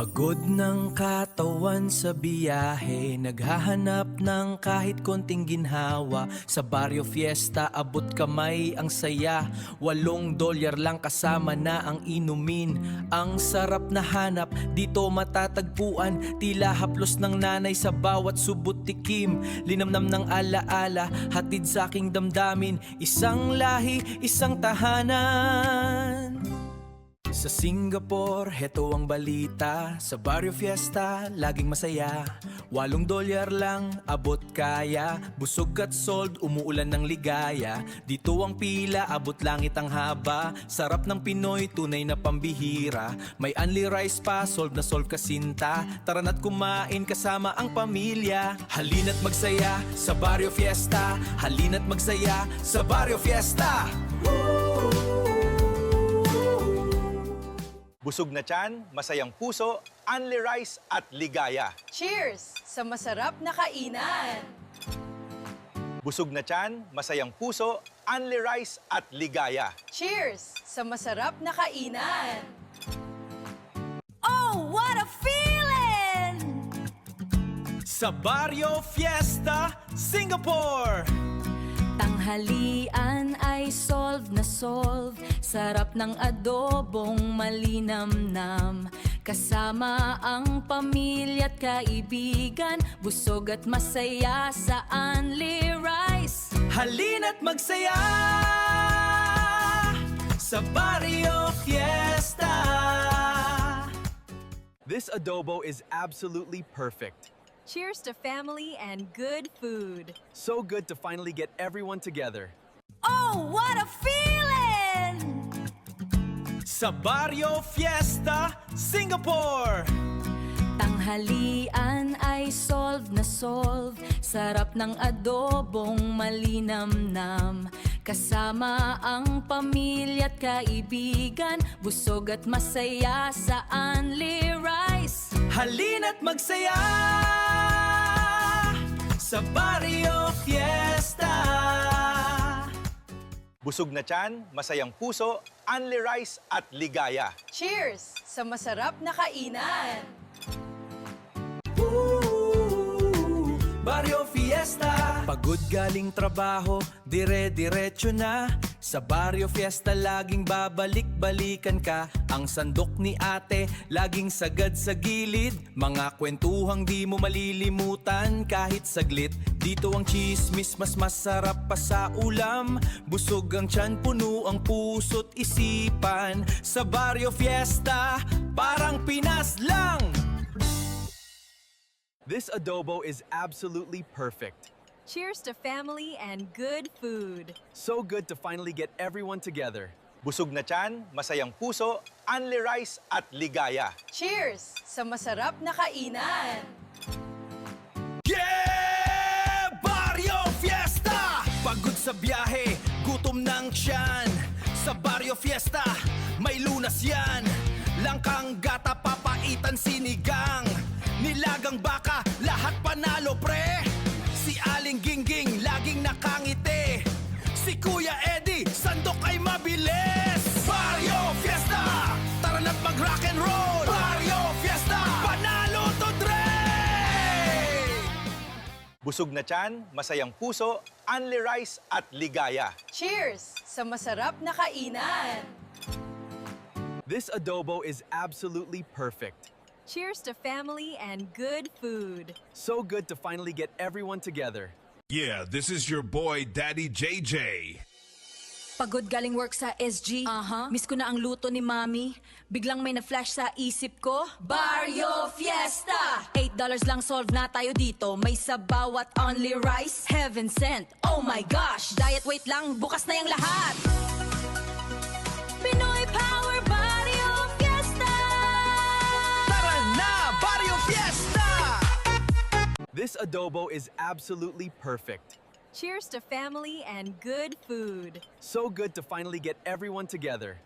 Pagod ng katawan sa biyahe, naghahanap ng kahit konting ginhawa. Sa Barrio Fiesta, abot kamay ang saya. $8 lang kasama na ang inumin. Ang sarap na hanap, dito matatagpuan. Tila haplos ng nanay sa bawat subot tikim. Linamnam ng alaala, hatid sa aking damdamin. Isang lahi, isang tahanan. Sa Singapore, heto ang balita. Sa Barrio Fiesta, laging masaya. $8 lang, abot kaya. Busog at sold, umuulan ng ligaya. Dito ang pila, abot langit ang haba. Sarap ng Pinoy, tunay na pambihira. May only rice pa, solve na solve kasinta. Tara na't kumain kasama ang pamilya. Halina't magsaya sa Barrio Fiesta. Halina't magsaya sa Barrio Fiesta. Busog na tiyan, masayang puso, only rice at ligaya. Cheers sa masarap na kainan! Busog na tiyan, masayang puso, only rice at ligaya. Cheers sa masarap na kainan! Oh, what a feeling! Sa Barrio Fiesta, Singapore! Tanghalian ay solve na solve. Sarap ng adobong malinamnam. Kasama ang pamilya at kaibigan. Busog at masaya sa only rice. Halina't magsaya sa Barrio Fiesta. This adobo is absolutely perfect. Cheers to family and good food! So good to finally get everyone together. Oh, what a feeling! Sa Barrio Fiesta, Singapore! Tanghalian ay solve na solve. Sarap ng adobong malinamnam. Kasama ang pamilya at kaibigan. Busog at masaya sa only rice. Halina't magsaya sa Barrio Fiesta. Busog na tiyan, masayang puso, only rice at ligaya. Cheers sa masarap na kainan! Barrio Fiesta. Pagod galing trabaho, dire-diretso na. Sa Barrio Fiesta laging babalik-balikan ka. Ang sandok ni ate, laging sagad sa gilid. Mga kwentuhang di mo malilimutan kahit saglit. Dito ang chismis, mas masarap pa sa ulam. Busog ang tiyan, puno ang puso't isipan. Sa Barrio Fiesta, parang Pinas lang. This adobo is absolutely perfect. Cheers to family and good food! So good to finally get everyone together. Busog na tiyan, masayang puso, only rice at ligaya. Cheers sa masarap na kainan! Yeah! Barrio Fiesta! Pagod sa biyahe, gutom ng tiyan. Sa Barrio Fiesta, may lunas yan. Langkang gata, papaitan, sinigang. Nilagang baka, lahat panalo pre. Si Aling Gingging, laging nakangiti. Si Kuya Eddie, sandok ay mabilis. Barrio Fiesta, tara na't mag-rock and roll. Barrio Fiesta, panalo to Dre! Busog na tiyan, masayang puso, only rice at ligaya. Cheers sa masarap na kainan! This adobo is absolutely perfect. Cheers to family and good food! So good to finally get everyone together. Yeah, this is your boy, Daddy JJ. Pagod galing work sa SG. Miss ko na ang luto ni Mami. Biglang may na-flash sa isip ko. Barrio Fiesta! $8 lang solve na tayo dito. May sabaw at only rice. Heaven sent. Oh my gosh! Diet weight lang, bukas na yung lahat. Pinoy Power Barrio Fiesta! Tara na, Barrio Fiesta! This adobo is absolutely perfect. Cheers to family and good food! So good to finally get everyone together.